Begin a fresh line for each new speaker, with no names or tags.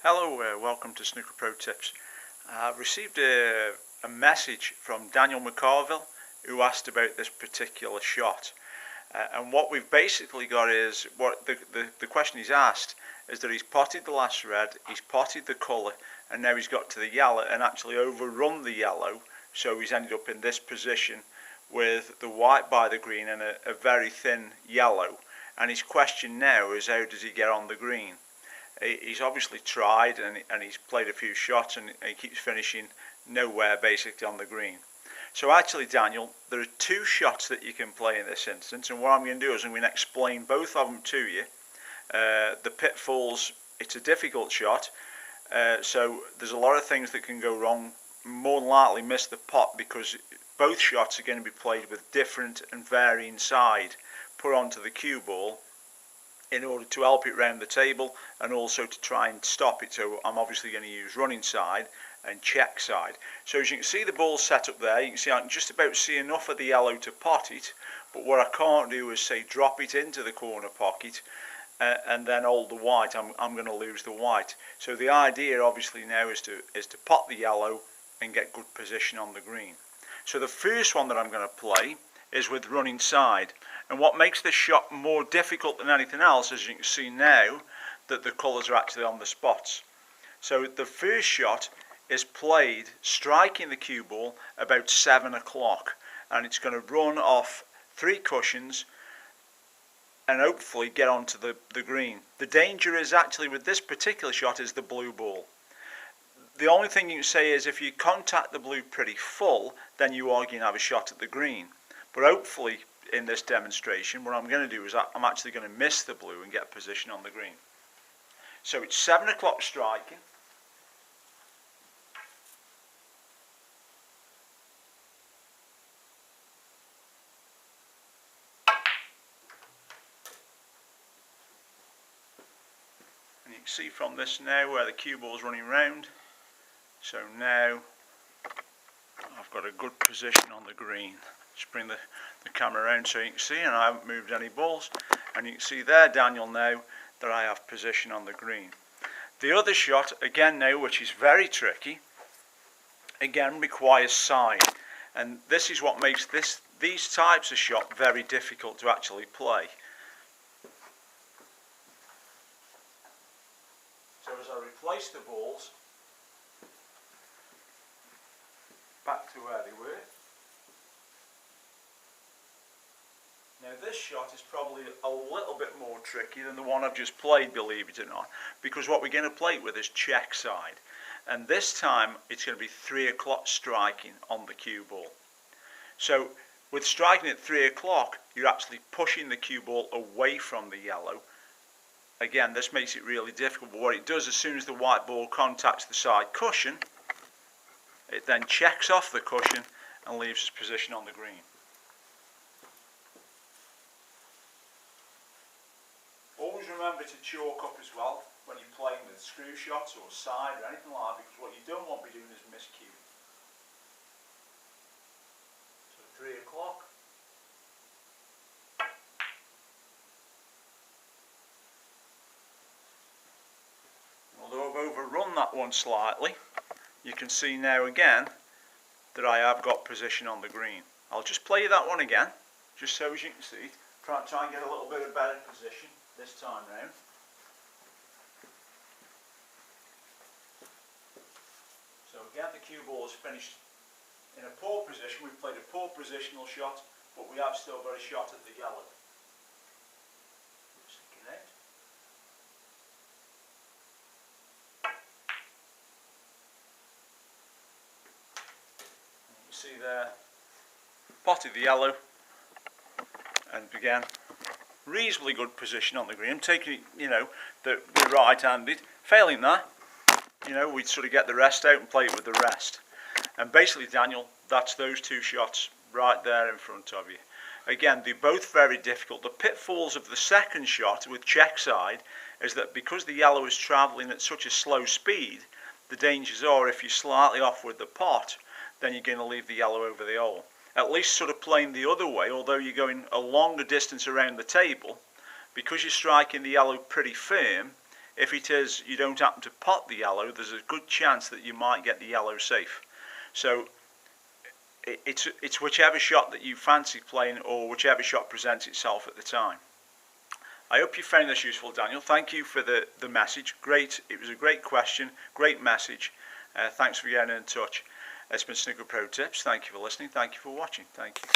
Hello, welcome to Snooker Pro Tips. I've received a message from Daniel McCarville who asked about this particular shot. And what we've basically got is, what the question he's asked is that he's potted the last red, he's potted the colour, and now he's got to the yellow and actually overrun the yellow. So he's ended up in this position with the white by the green and a very thin yellow. And his question now is, how does he get on the green? He's obviously tried and he's played a few shots and he keeps finishing nowhere basically on the green. So actually, Daniel, there are two shots that you can play in this instance, and what I'm going to do is I'm going to explain both of them to you. The pitfalls, it's a difficult shot, so there's a lot of things that can go wrong. More than likely miss the pot because both shots are going to be played with different and varying side put onto the cue ball in order to help it round the table and also to try and stop it. So I'm obviously going to use running side and check side. So as you can see, the ball's set up there. You can see I can just about see enough of the yellow to pot it, but what I can't do is say drop it into the corner pocket and then hold the white. I'm going to lose the white. So the idea obviously now is to pot the yellow and get good position on the green. So the first one that I'm going to play is with running side, and what makes this shot more difficult than anything else, as you can see now, that the colours are actually on the spots. So the first shot is played striking the cue ball about 7 o'clock, and it's going to run off 3 cushions and hopefully get onto the green. The danger is actually with this particular shot is the blue ball. The only thing you can say is if you contact the blue pretty full, then you are going to have a shot at the green. But hopefully in this demonstration, what I'm going to do is I'm actually going to miss the blue and get a position on the green. So it's 7 o'clock striking. And you can see from this now where the cue ball is running round. So now I've got a good position on the green. Just bring the camera around so you can see, and I haven't moved any balls, and you can see there, Daniel, now that I have position on the green. The other shot again now, which is very tricky, again requires side, and this is what makes these types of shot very difficult to actually play. So as I replace the balls back to where they were. Now this shot is probably a little bit more tricky than the one I've just played, believe it or not, because what we're going to play it with is check side, and this time it's going to be 3 o'clock striking on the cue ball. So with striking at 3 o'clock, you're actually pushing the cue ball away from the yellow. Again, this makes it really difficult, but what it does, as soon as the white ball contacts the side cushion, it then checks off the cushion and leaves its position on the green. Always remember to chalk up as well when you're playing with screw shots or side or anything like that, because what you don't want to be doing is miscue. So 3 o'clock. Although I've overrun that one slightly, you can see now again that I have got position on the green. I'll just play that one again, just so as you can see. Try and get a little bit of better position this time round. So again, the cue ball is finished in a poor position. We've played a poor positional shot, but we have still got a shot at the yellow. Stick it out. You see there, potted the yellow and began reasonably good position on the green. I'm taking it, that we're right-handed. Failing that, we'd sort of get the rest out and play it with the rest. And basically, Daniel, that's those two shots right there in front of you. Again, they're both very difficult. The pitfalls of the second shot with check side is that because the yellow is travelling at such a slow speed, the dangers are if you're slightly off with the pot, then you're going to leave the yellow over the hole. At least sort of playing the other way, although you're going a longer distance around the table, because you're striking the yellow pretty firm, If it is you don't happen to pot the yellow, there's a good chance that you might get the yellow safe. So it's whichever shot that you fancy playing, or whichever shot presents itself at the time. I hope you found this useful, Daniel. Thank you for the message. Great, it was a great question, great message. Thanks for getting in touch. It's been Snooker Pro Tips. Thank you for listening. Thank you for watching. Thank you.